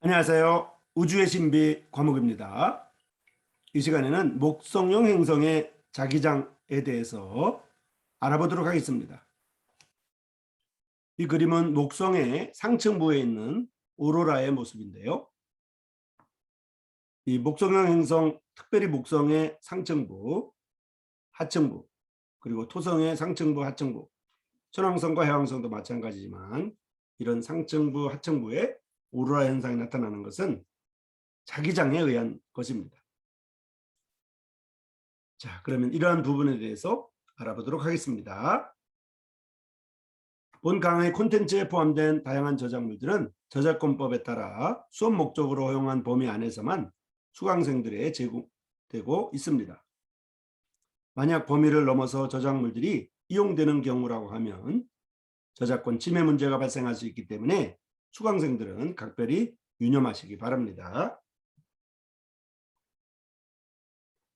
안녕하세요. 우주의 신비 과목입니다. 이 시간에는 목성형 행성의 자기장에 대해서 알아보도록 하겠습니다. 이 그림은 목성의 상층부에 있는 오로라의 모습인데요. 이 목성형 행성, 특별히 목성의 상층부, 하층부, 그리고 토성의 상층부, 하층부, 천왕성과 해왕성도 마찬가지지만 이런 상층부, 하층부에 오로라 현상이 나타나는 것은 자기장에 의한 것입니다. 자, 그러면 이러한 부분에 대해서 알아보도록 하겠습니다. 본 강의 콘텐츠에 포함된 다양한 저작물들은 저작권법에 따라 수업 목적으로 허용한 범위 안에서만 수강생들에게 제공되고 있습니다. 만약 범위를 넘어서 저작물들이 이용되는 경우라고 하면 저작권 침해 문제가 발생할 수 있기 때문에 수강생들은 각별히 유념하시기 바랍니다.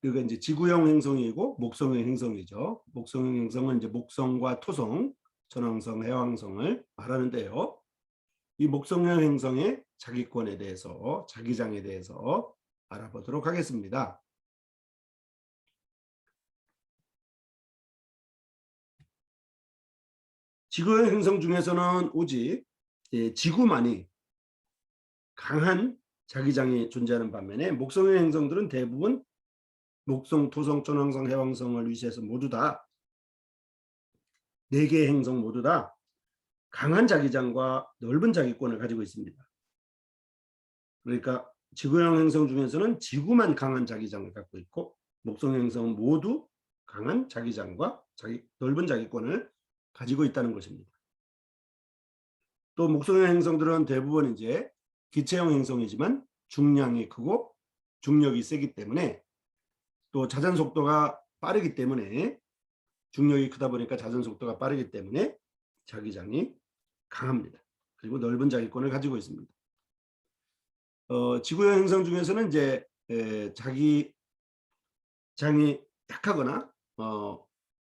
이거 이제 지구형 행성이고 목성형 행성이죠. 목성형 행성은 이제 목성과 토성, 천왕성, 해왕성을 말하는데요. 이 목성형 행성의 자기권에 대해서, 자기장에 대해서 알아보도록 하겠습니다. 지구형 행성 중에서는 오직 지구만이 강한 자기장이 존재하는 반면에 목성형 행성들은 대부분 목성, 토성, 천왕성, 해왕성을 위시해서 모두 다 4개의 행성 모두 다 강한 자기장과 넓은 자기권을 가지고 있습니다. 그러니까 지구형 행성 중에서는 지구만 강한 자기장을 갖고 있고 목성형 행성은 모두 강한 자기장과 넓은 자기권을 가지고 있다는 것입니다. 또 목성형 행성들은 대부분 이제 기체형 행성이지만 중량이 크고 중력이 세기 때문에 또 자전 속도가 빠르기 때문에 중력이 크다 보니까 자전 속도가 빠르기 때문에 자기장이 강합니다. 그리고 넓은 자기권을 가지고 있습니다. 지구형 행성 중에서는 이제 자기장이 약하거나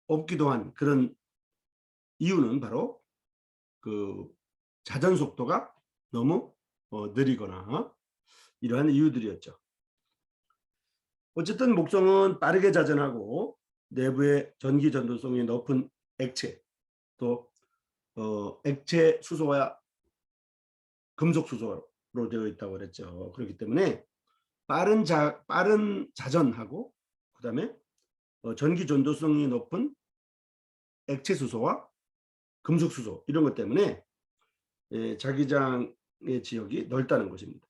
없기도 한 그런 이유는 바로 그 자전 속도가 너무 느리거나 이러한 이유들이었죠. 어쨌든 목성은 빠르게 자전하고 내부의 전기 전도성이 높은 액체, 또 액체 수소와 금속 수소로 되어 있다고 그랬죠. 그렇기 때문에 빠른 자전하고 그다음에 전기 전도성이 높은 액체 수소와 금속 수소 이런 것 때문에 자기장의 지역이 넓다는 것입니다.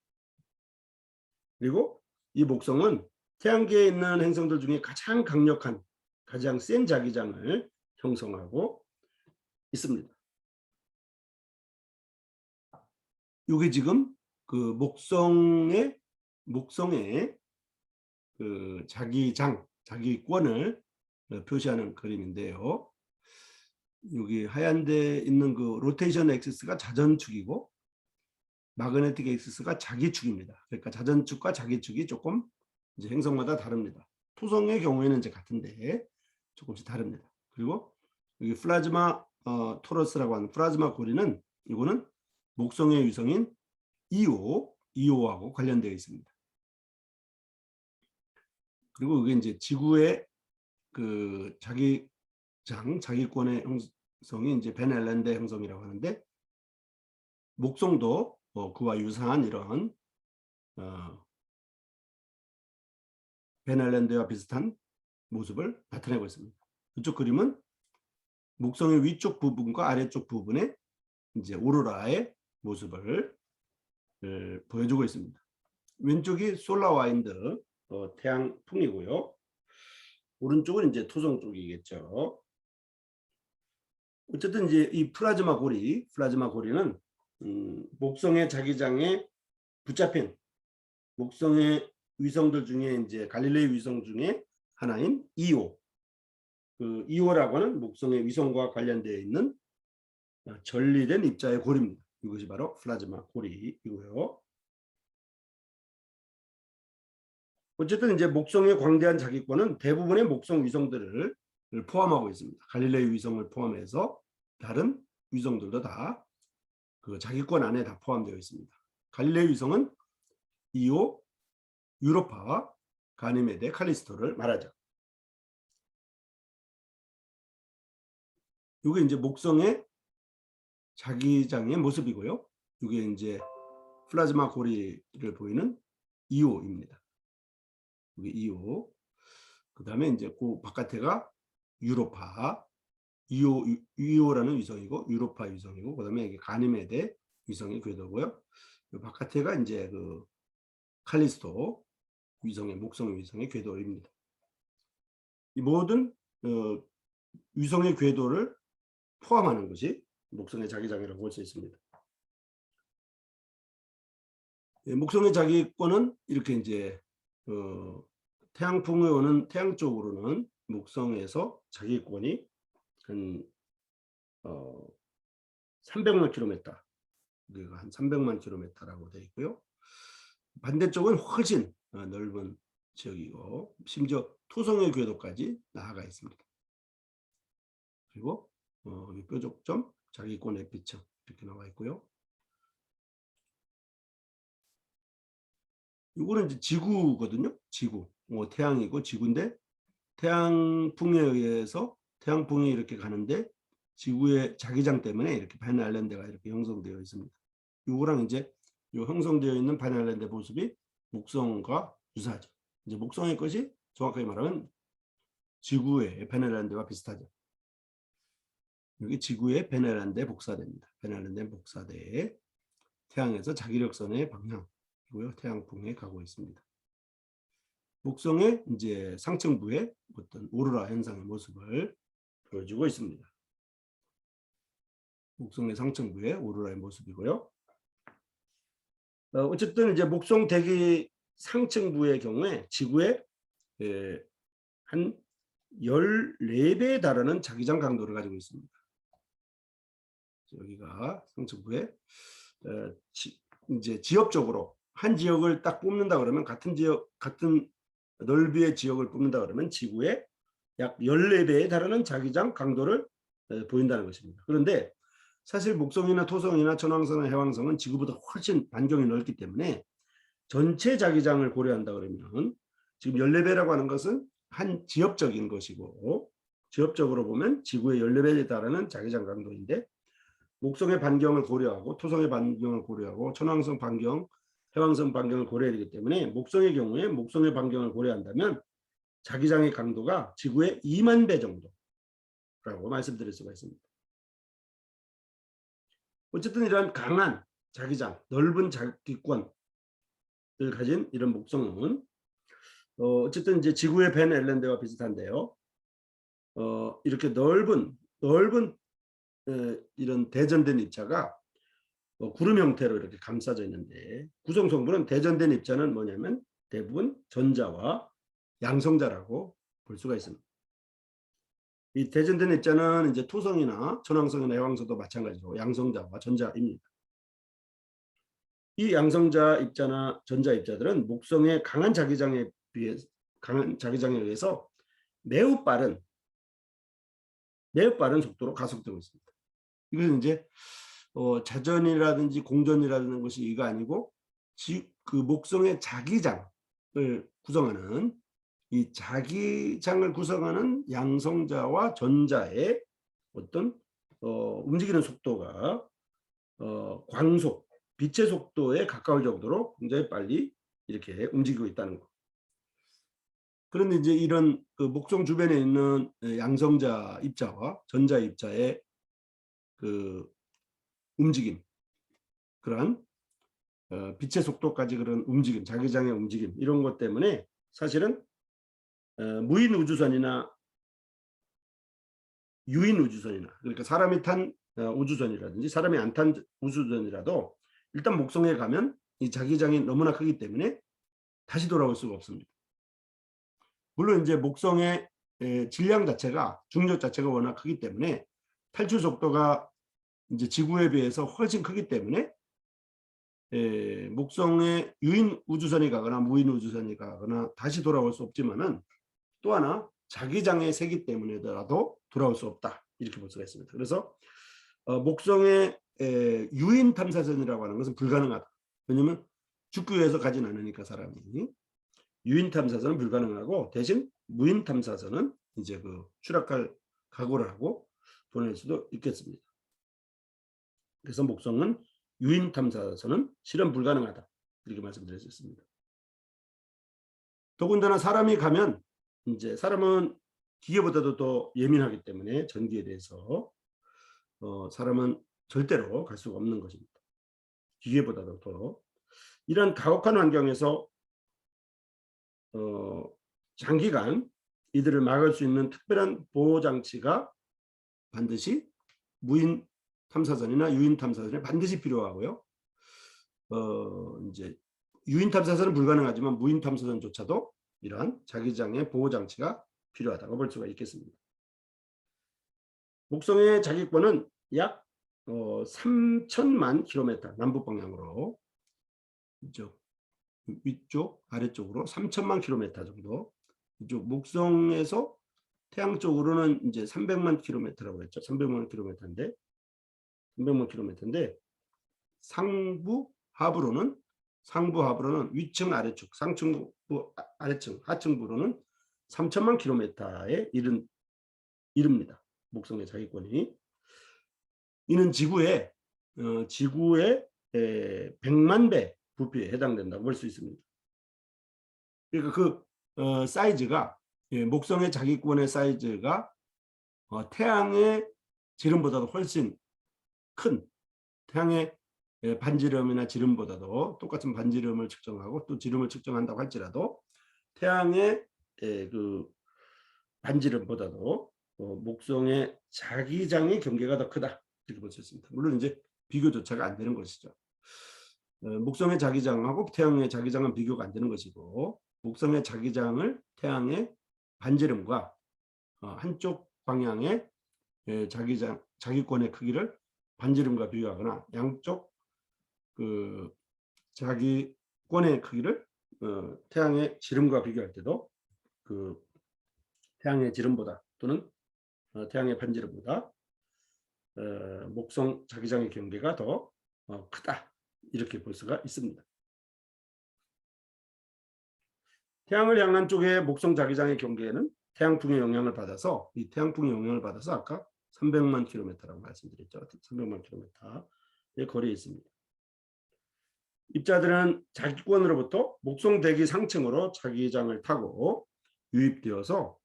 그리고 이 목성은 태양계에 있는 행성들 중에 가장 강력한, 가장 센 자기장을 형성하고 있습니다. 이게 지금 그 목성의 그 자기장, 자기권을 표시하는 그림인데요. 여기 하얀 데 있는 그 로테이션 엑시스가 자전축이고 마그네틱 엑시스가 자기축입니다. 그러니까 자전축과 자기축이 조금 이제 행성마다 다릅니다. 토성의 경우에는 이제 같은데 조금씩 다릅니다. 그리고 여기 플라즈마 토러스라고 하는 플라즈마 고리는 이거는 목성의 위성인 이오하고 관련되어 있습니다. 그리고 이게 이제 지구의 그 자기권의 형성이 이제 벤 앨런대 형성이라고 하는데 목성도 그와 유사한 이런 벤 앨런대와 비슷한 모습을 나타내고 있습니다. 이쪽 그림은 목성의 위쪽 부분과 아래쪽 부분에 이제 오로라의 모습을 보여주고 있습니다. 왼쪽이 솔라 와인드 태양풍이고요. 오른쪽은 이제 토성 쪽이겠죠. 어쨌든 이제 이 플라즈마 고리는 목성의 자기장에 붙잡힌 목성의 위성들 중에 이제 갈릴레이 위성 중에 하나인 이오. 그 이오라고 하는 목성의 위성과 관련되어 있는 전리된 입자의 고리입니다. 이것이 바로 플라즈마 고리이고요. 어쨌든 이제 목성의 광대한 자기권은 대부분의 목성 위성들을 포함하고 있습니다. 갈릴레이 위성을 포함해서 다른 위성들도 다 그 자기권 안에 다 포함되어 있습니다. 갈릴레오 위성은 이오, 유로파, 가니메데, 칼리스토를 말하죠. 이게 이제 목성의 자기장의 모습이고요. 이게 이제 플라즈마 고리를 보이는 이오입니다. 이게 이오. 그다음에 이제 그 바깥에가 유로파, 이오라는 위성이고 유로파 위성이고, 그다음에 이게 가니메데 위성의 궤도고요. 바깥에가 이제 그 칼리스토 위성의 목성 위성의 궤도입니다. 이 모든 위성의 궤도를 포함하는 것이 목성의 자기장이라고 볼 수 있습니다. 목성의 자기권은 이렇게 이제 태양풍에 오는 태양 쪽으로는 목성에서 자기권이 한 300만 킬로미터, 한 300만 킬로미터라고 되어 있고요. 반대쪽은 훨씬 넓은 지역이고 심지어 토성의 궤도까지 나아가 있습니다. 그리고 이 뾰족점, 자기권 에피층 이렇게 나와 있고요. 이거는 이제 지구거든요. 지구. 태양이고 지구인데 태양풍에 의해서 태양풍이 이렇게 가는데 지구의 자기장 때문에 이렇게 바인 아일랜드가 이렇게 형성되어 있습니다. 이거랑 이제 이 형성되어 있는 바인 아일랜드 모습이 목성과 유사하죠. 이제 목성의 것이 정확하게 말하면 지구의 바인 아일랜드와 비슷하죠. 여기 지구의 바인 아일랜드에 복사됩니다. 바인 아일랜드에 복사돼 태양에서 자기력선의 방향이고요. 태양풍에 가고 있습니다. 목성의 이제 상층부에 어떤 오로라 현상의 모습을 보여주고 있습니다. 목성의 상층부의 오로라의 모습이고요. 어쨌든 이제 목성 대기 상층부의 경우에 지구의 한 14배에 달하는 자기장 강도를 가지고 있습니다. 여기가 상층부에 이제 지역적으로 한 지역을 딱 뽑는다 그러면 같은 넓이의 지역을 뽑는다 그러면 지구의 약 14배에 달하는 자기장 강도를 보인다는 것입니다. 그런데 사실 목성이나 토성이나 천왕성이나 해왕성은 지구보다 훨씬 반경이 넓기 때문에 전체 자기장을 고려한다 그러면 지금 14배라고 하는 것은 한 지역적인 것이고, 지역적으로 보면 지구의 14배에 달하는 자기장 강도인데 목성의 반경을 고려하고 토성의 반경을 고려하고 천왕성 반경, 해왕성 반경을 고려해야 되기 때문에 목성의 경우에 목성의 반경을 고려한다면 자기장의 강도가 지구의 2만 배 정도라고 말씀드릴 수가 있습니다. 어쨌든 이러한 강한 자기장, 넓은 자기권을 가진 이런 목성은 어쨌든 이제 지구의 바인 아일랜드와 비슷한데요. 이렇게 넓은 이런 대전된 입자가 구름 형태로 이렇게 감싸져 있는데 구성 성분은 대전된 입자는 뭐냐면 대부분 전자와 양성자라고 볼 수가 있습니다. 이 대전된 입자는 이제 토성이나 천왕성이나 해왕성도 마찬가지로 양성자와 전자입니다. 이 양성자 입자나 전자 입자들은 목성의 강한 자기장에 의해서 매우 빠른 속도로 가속되고 있습니다. 이것은 이제 자전이라든지 공전이라는 것이 이거 아니고 그 목성의 자기장을 구성하는 이 자기장을 구성하는 양성자와 전자의 어떤 움직이는 속도가 광속, 빛의 속도에 가까울 정도로 굉장히 빨리 이렇게 움직이고 있다는 것. 그런데 이제 이런 그 목성 주변에 있는 양성자 입자와 전자 입자의 그 움직임, 그러한 빛의 속도까지 그런 움직임, 자기장의 움직임 이런 것 때문에 사실은 무인 우주선이나 유인 우주선이나 그러니까 사람이 탄 우주선이라든지 사람이 안 탄 우주선이라도 일단 목성에 가면 이 자기장이 너무나 크기 때문에 다시 돌아올 수가 없습니다. 물론 이제 목성의 질량 자체가 중력 자체가 워낙 크기 때문에 탈출 속도가 이제 지구에 비해서 훨씬 크기 때문에 목성에 유인 우주선이 가거나 무인 우주선이 가거나 다시 돌아올 수 없지만은 또 하나 자기장의 세기 때문에라도 돌아올 수 없다 이렇게 볼 수가 있습니다. 그래서 목성의 유인 탐사선이라고 하는 것은 불가능하다. 왜냐면 죽기 위해서 가진 않으니까 사람이. 유인 탐사선은 불가능하고 대신 무인 탐사선은 이제 그 추락할 각오를 하고 보낼 수도 있겠습니다. 그래서 목성은 유인 탐사선은 실현 불가능하다. 이렇게 말씀드릴 수 있습니다. 더군다나 사람이 가면 이제 사람은 기계보다도 더 예민하기 때문에 전기에 대해서 사람은 절대로 갈 수가 없는 것입니다. 기계보다도 더. 이런 가혹한 환경에서 장기간 이들을 막을 수 있는 특별한 보호 장치가 반드시 무인 탐사선이나 유인 탐사선에 반드시 필요하고요. 이제 유인 탐사선은 불가능하지만 무인 탐사선조차도 이러한 자기장의 보호 장치가 필요하다고 볼 수가 있겠습니다. 목성의 자기권은 약 3천만 킬로미터 남북 방향으로 위쪽 아래쪽으로 3천만 킬로미터 정도, 이쪽 목성에서 태양 쪽으로는 이제 300만 킬로미터라고 했죠. 300만 킬로미터인데 상부 하부로는 위층 아래측, 상층부 아래층, 하층부로는 3천만 킬로미터에 이릅니다. 목성의 자기권이. 이는 지구의 100만 배 부피에 해당된다고 볼 수 있습니다. 그러니까 그 사이즈가, 목성의 자기권의 사이즈가 태양의 지름보다도 훨씬 큰, 태양의 반지름이나 지름보다도, 똑같은 반지름을 측정하고 또 지름을 측정한다고 할지라도 태양의 그 반지름보다도 목성의 자기장의 경계가 더 크다, 이렇게 볼 수 있습니다. 물론 이제 비교조차가 안 되는 것이죠. 목성의 자기장하고 태양의 자기장은 비교가 안 되는 것이고, 목성의 자기장을 태양의 반지름과 한쪽 방향의 자기권의 크기를 반지름과 비교하거나 양쪽 그 자기권의 크기를 태양의 지름과 비교할 때도 그 태양의 지름보다 또는 태양의 반지름보다 목성 자기장의 경계가 더 크다, 이렇게 볼 수가 있습니다. 태양을 향한 쪽의 목성 자기장의 경계에는 태양풍의 영향을 받아서, 이 태양풍의 영향을 받아서 아까 300만 킬로미터라고 말씀드렸죠. 300만 킬로미터의 거리에 있습니다. 입자들은 자기권으로부터 목성 대기 상층으로 자기장을 타고 유입되어서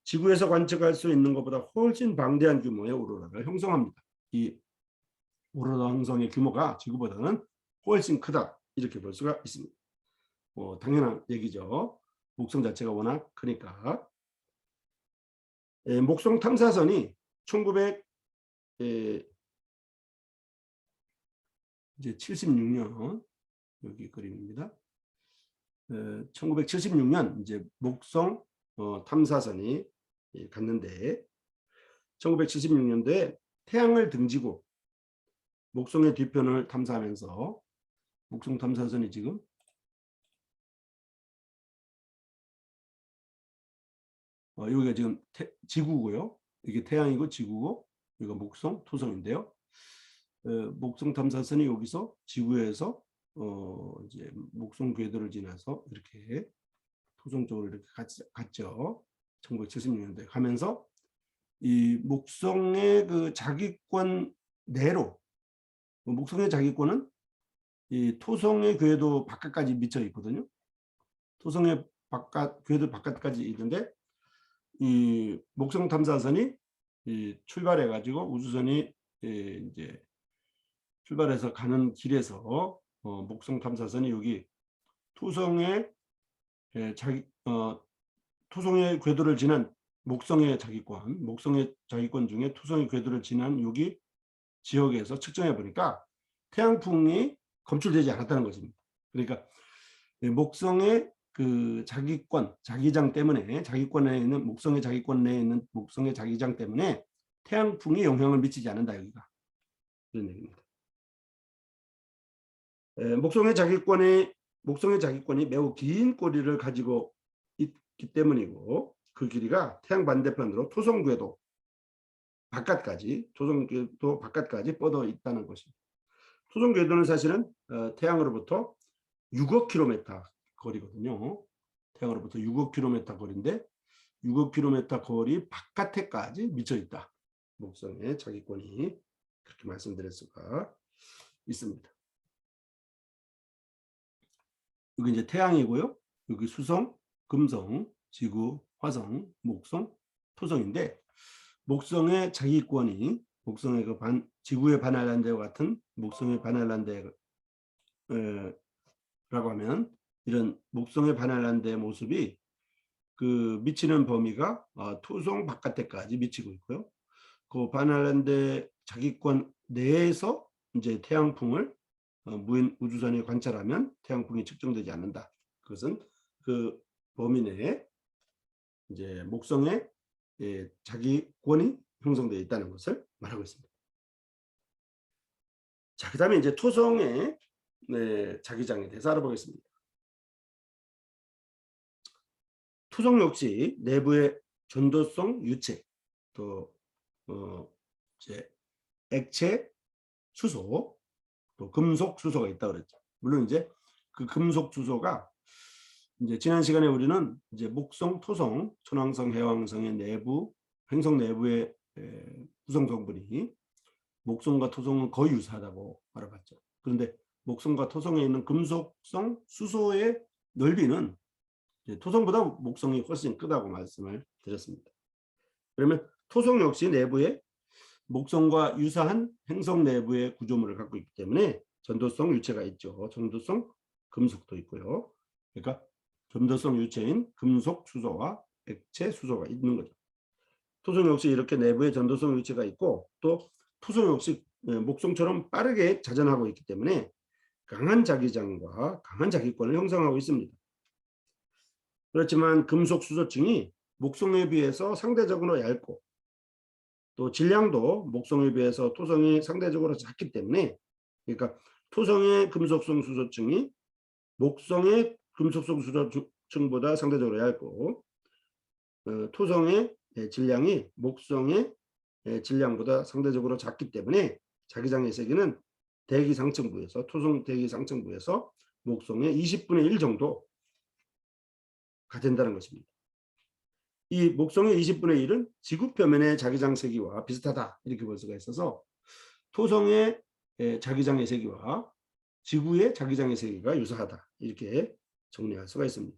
지구에서 관측할 수 있는 것보다 훨씬 방대한 규모의 오로라를 형성합니다. 이 오로라 형성의 규모가 지구보다는 훨씬 크다, 이렇게 볼 수가 있습니다. 당연한 얘기죠. 목성 자체가 워낙 크니까. 목성 탐사선이 1976년 여기 그림입니다. 1976년 이제 목성 탐사선이 갔는데, 1976년도에 태양을 등지고 목성의 뒤편을 탐사하면서, 목성 탐사선이 지금 여기가 지금 지구고요. 이게 태양이고 지구고, 여기가 목성, 토성인데요. 목성 탐사선이 여기서 지구에서 이제 목성 궤도를 지나서 이렇게 토성 쪽으로 이렇게 갔죠. 1976년도에 가면서 이 목성의 그 자기권 내로, 목성의 자기권은 이 토성의 궤도 바깥까지 미쳐 있거든요. 토성의 궤도 바깥까지 있는데, 이 목성 탐사선이 출발해 가지고 우주선이 이제 출발해서 가는 길에서 목성 탐사선이 여기 토성의 토성의 궤도를 지난 목성의 자기권 중에 토성의 궤도를 지난 여기 지역에서 측정해 보니까 태양풍이 검출되지 않았다는 것입니다. 그러니까 목성의 그 자기장 때문에, 자기권에 있는 목성의 자기권 내에 있는 목성의 자기장 때문에 태양풍이 영향을 미치지 않는다, 여기가 이런 얘기입니다. 목성의 자기권이 매우 긴 꼬리를 가지고 있기 때문이고, 그 길이가 태양 반대편으로 토성 궤도 바깥까지 뻗어 있다는 것입니다. 토성 궤도는 사실은 태양으로부터 6억 킬로미터 거리거든요. 태양으로부터 6억 킬로미터 거리인데 6억 킬로미터 거리 바깥에까지 미쳐 있다. 목성의 자기권이 그렇게 말씀드릴 수가 있습니다. 여기 이제 태양이고요. 여기 수성, 금성, 지구, 화성, 목성, 토성인데 목성의 자기권이 목성의 지구의 반알란대와 같은 목성의 반알란대라고 하면 이런 목성의 반알란대의 모습이 그 미치는 범위가 토성 바깥에까지 미치고 있고요. 그 반알란대 자기권 내에서 이제 태양풍을 무인 우주선에 관찰하면 태양풍이 측정되지 않는다. 그것은 그 범위 내에 이제 목성의 자기권이 형성되어 있다는 것을 말하고 있습니다. 자, 그다음에 이제 토성의 자기장에 대해서 알아보겠습니다. 토성 역시 내부의 전도성 유체, 또 이제 액체 수소, 또 금속 수소가 있다고 그랬죠. 물론 이제 그 금속 수소가 이제 지난 시간에 우리는 이제 목성, 토성, 천왕성, 해왕성의 내부 행성 내부의 구성 성분이 목성과 토성은 거의 유사하다고 알아봤죠. 그런데 목성과 토성에 있는 금속성 수소의 넓이는 토성보다 목성이 훨씬 크다고 말씀을 드렸습니다. 그러면 토성 역시 내부에 목성과 유사한 행성 내부의 구조물을 갖고 있기 때문에 전도성 유체가 있죠. 전도성 금속도 있고요. 그러니까 전도성 유체인 금속 수소와 액체 수소가 있는 거죠. 토성 역시 이렇게 내부에 전도성 유체가 있고 또 토성 역시 목성처럼 빠르게 자전하고 있기 때문에 강한 자기장과 강한 자기권을 형성하고 있습니다. 그렇지만 금속 수소층이 목성에 비해서 상대적으로 얇고 또 질량도 목성에 비해서 토성이 상대적으로 작기 때문에 그러니까 토성의 금속성 수소층이 목성의 금속성 수소층보다 상대적으로 얇고 토성의 질량이 목성의 질량보다 상대적으로 작기 때문에 자기장의 세기는 대기 상층부에서 토성 대기 상층부에서 목성의 20분의 1 정도가 된다는 것입니다. 이 목성의 20분의 1은 지구 표면의 자기장 세기와 비슷하다 이렇게 볼 수가 있어서 토성의 자기장의 세기와 지구의 자기장의 세기가 유사하다 이렇게 정리할 수가 있습니다.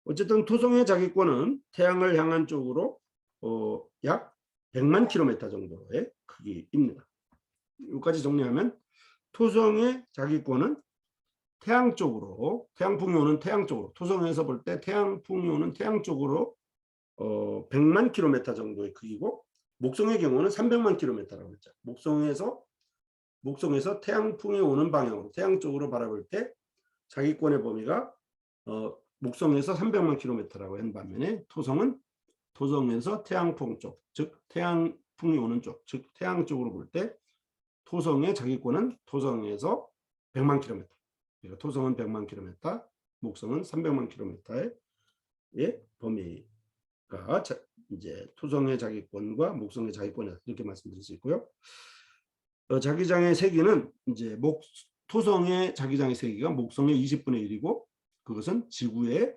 어쨌든 토성의 자기권은 태양을 향한 쪽으로 약 100만 킬로미터 정도의 크기입니다. 여기까지 정리하면 토성의 자기권은 태양 쪽으로 태양풍이 오는 태양 쪽으로 토성에서 볼 때 태양풍이 오는 태양 쪽으로 100만 킬로미터 정도의 크기고 목성의 경우는 300만 킬로미터라고 했죠. 목성에서 태양풍이 오는 방향으로 태양 쪽으로 바라볼 때 자기권의 범위가 목성에서 300만 킬로미터라고 한 반면에 토성은 토성에서 태양풍 쪽, 즉 태양풍이 오는 쪽, 즉 태양 쪽으로 볼 때 토성의 자기권은 토성에서 100만 킬로미터. 그러니까 토성은 100만 킬로미터, 목성은 300만 킬로미터의 범위가 이제 토성의 자기권과 목성의 자기권이다 이렇게 말씀드릴 수 있고요. 자기장의 세기는 이제 토성의 자기장의 세기가 목성의 20분의 1이고 그것은 지구의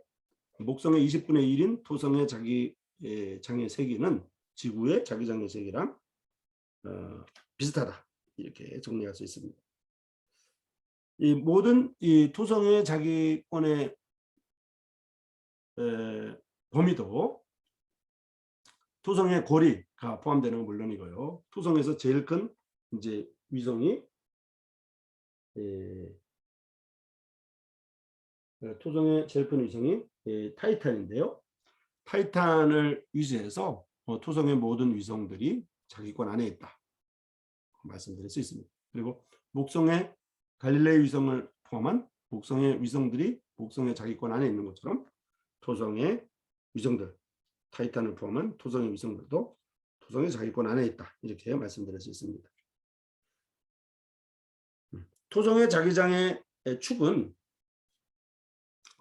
목성의 20분의 1인 토성의 자기장의 세기는 지구의 자기장의 세기랑 비슷하다 이렇게 정리할 수 있습니다. 이 모든 이 토성의 자기권의 범위도 토성의 고리가 포함되는 건 물론이고요. 토성에서 제일 큰 이제 위성이 토성의 제일 큰 위성이 타이탄인데요. 타이탄을 위시해서 토성의 모든 위성들이 자기권 안에 있다 말씀드릴 수 있습니다. 그리고 목성의 갈릴레이 위성을 포함한 목성의 위성들이 목성의 자기권 안에 있는 것처럼 토성의 위성들, 타이탄을 포함한 토성의 위성들도 토성의 자기권 안에 있다 이렇게 말씀드릴 수 있습니다. 토성의 자기장의 축은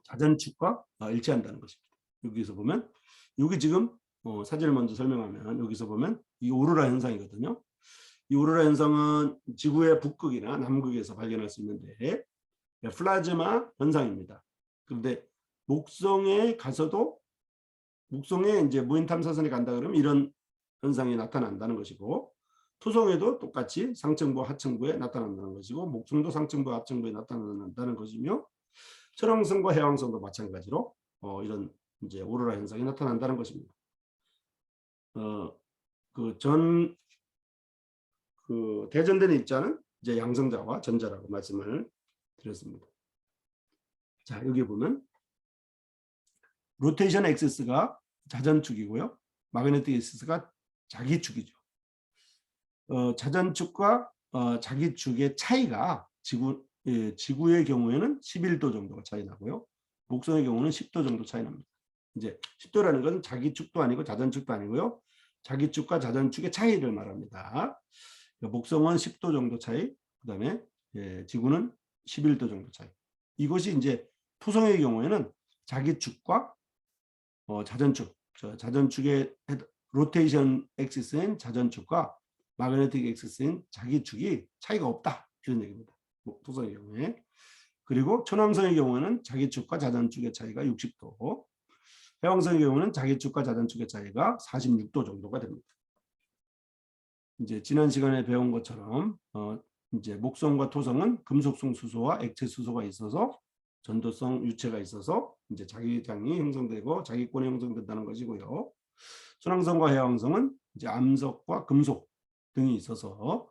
자전축과 일치한다는 것입니다. 여기서 보면 여기 지금 사진을 먼저 설명하면 여기서 보면 이 오로라 현상이거든요. 이 오로라 현상은 지구의 북극이나 남극에서 발견할 수 있는데 플라즈마 현상입니다. 그런데 목성에 가서도 목성에 이제 무인 탐사선이 간다 그러면 이런 현상이 나타난다는 것이고, 토성에도 똑같이 상층부 하층부에 나타난다는 것이고, 목성도 상층부 하층부에 나타난다는 것이며, 천왕성과 해왕성도 마찬가지로 이런 이제 오로라 현상이 나타난다는 것입니다. 그 대전되는 입자는 이제 양성자와 전자라고 말씀을 드렸습니다. 자, 여기 보면 로테이션 엑시스가 자전축이고요. 마그네틱 엑시스가 자기축이죠. 자전축과 자기축의 차이가 지구의 경우에는 11도 정도가 차이 나고요. 목성의 경우는 10도 정도 차이 납니다. 이제 10도라는 것은 자기축도 아니고 자전축도 아니고요. 자기축과 자전축의 차이를 말합니다. 목성은 10도 정도 차이, 그다음에 지구는 11도 정도 차이. 이것이 이제 토성의 경우에는 자기축과 자전축, 자전축의 로테이션 엑시스인 자전축과 마그네틱 엑시스인 자기축이 차이가 없다, 이런 얘기입니다. 토성의 경우에. 그리고 천왕성의 경우에는 자기축과 자전축의 차이가 60도, 해왕성의 경우는 자기축과 자전축의 차이가 46도 정도가 됩니다. 이제 지난 시간에 배운 것처럼 이제 목성과 토성은 금속성 수소와 액체 수소가 있어서 전도성 유체가 있어서 이제 자기장이 형성되고 자기권이 형성된다는 것이고요. 천왕성과 해왕성은 이제 암석과 금속 등이 있어서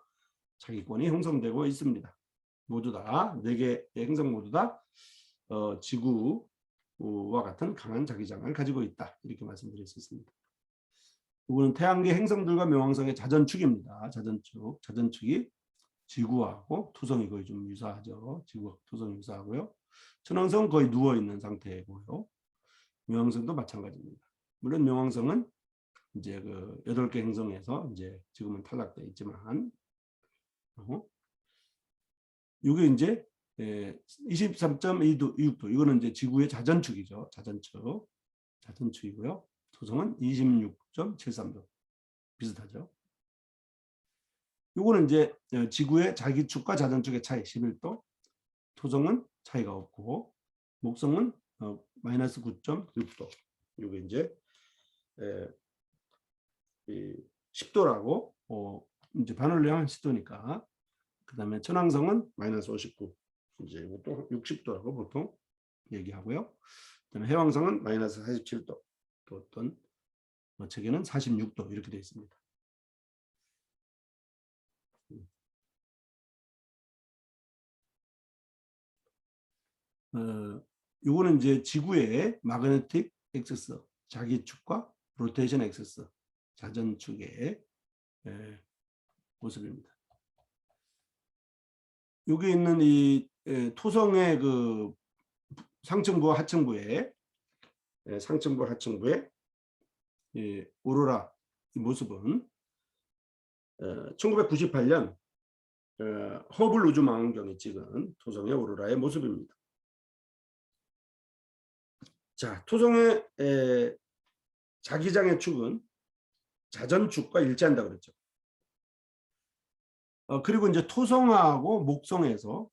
자기권이 형성되고 있습니다. 모두 다 4개의 행성 모두 다 지구와 같은 강한 자기장을 가지고 있다, 이렇게 말씀드릴 수 있습니다. 이거는 태양계 행성들과 명왕성의 자전축입니다. 자전축이 지구하고 토성이 거의 좀 유사하죠. 지구와 토성이 유사하고요. 천왕성은 거의 누워있는 상태고요. 명왕성도 마찬가지입니다. 물론 명왕성은 이제 그 8개 행성에서 이제 지금은 탈락되어 있지만, 이게 이제 23.26도, 이거는 이제 지구의 자전축이죠. 자전축이고요. 토성은 26.73도, 비슷하죠. 요거는 이제 지구의 자기축과 자전축의 차이 11도, 토성은 차이가 없고, 목성은 마이너스 9.6도. 요게 이제 10도라고 이제 반올림한 10도니까. 그다음에 천왕성은 마이너스 59, 이제 이것도 60도라고 보통 얘기하고요. 그다음에 해왕성은 마이너스 47도, 또 어떤 책에는 46도 이렇게 되어 있습니다. 요거는 이제 지구의 마그네틱 엑시스, 자기축과 로테이션 엑시스, 자전축의 모습입니다. 여기 있는 이 토성의 그 상층부 하층부의 오로라 모습은 1998년 허블 우주망원경이 찍은 토성의 오로라의 모습입니다. 자, 토성의 자기장의 축은 자전축과 일치한다고 그랬죠. 그리고 이제 토성하고 목성에서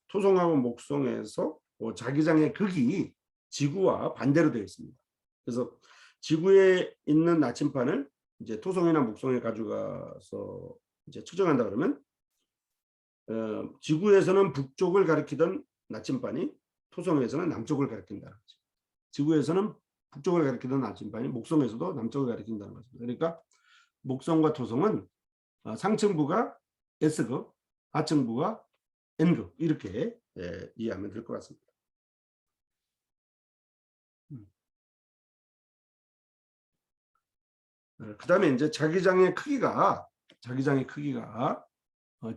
자기장의 극이 지구와 반대로 되어 있습니다. 그래서 지구에 있는 나침반을 이제 토성이나 목성에 가져가서 이제 측정한다 그러면 지구에서는 북쪽을 가리키던 나침반이 토성에서는 남쪽을 가리킨다는 거죠. 지구에서는 북쪽을 가리키던 나침반이 목성에서도 남쪽을 가리킨다는 거죠. 그러니까 목성과 토성은 상층부가 S극, 하층부가 N극, 이렇게 이해하면 될 것 같습니다. 그 다음에 이제 자기장의 크기가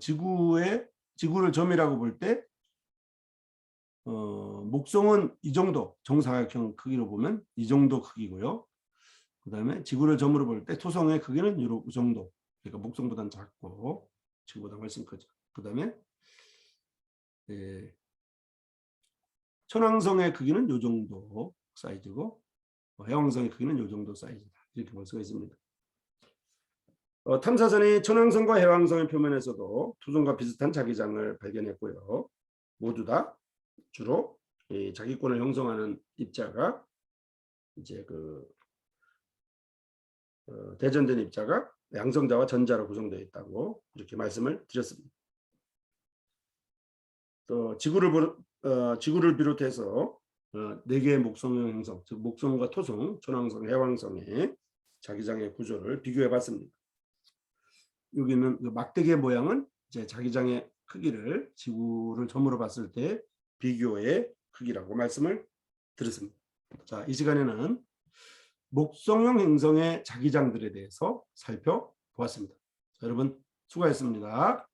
지구를 점이라고 볼 때 목성은 이 정도, 정사각형 크기로 보면 이 정도 크기고요. 그 다음에 지구를 점으로 볼 때 토성의 크기는 이 정도, 그러니까 목성보다는 작고 지구보다 훨씬 크죠. 그 다음에 천왕성의 크기는 이 정도 사이즈고 해왕성의 크기는 이 정도 사이즈다, 이렇게 볼 수가 있습니다. 탐사선이 천왕성과 해왕성의 표면에서도 토종과 비슷한 자기장을 발견했고요. 모두 다 주로 이 자기권을 형성하는 입자가 이제 대전된 입자가 양성자와 전자로 구성되어 있다고 이렇게 말씀을 드렸습니다. 또 지구를 비롯해서 4개의 목성형 행성, 즉 목성과 토성, 천왕성, 해왕성의 자기장의 구조를 비교해 봤습니다. 여기는 막대기의 모양은 이제 자기장의 크기를 지구를 점으로 봤을 때 비교의 크기라고 말씀을 드렸습니다. 자, 이 시간에는 목성형 행성의 자기장들에 대해서 살펴보았습니다. 자, 여러분 수고하셨습니다.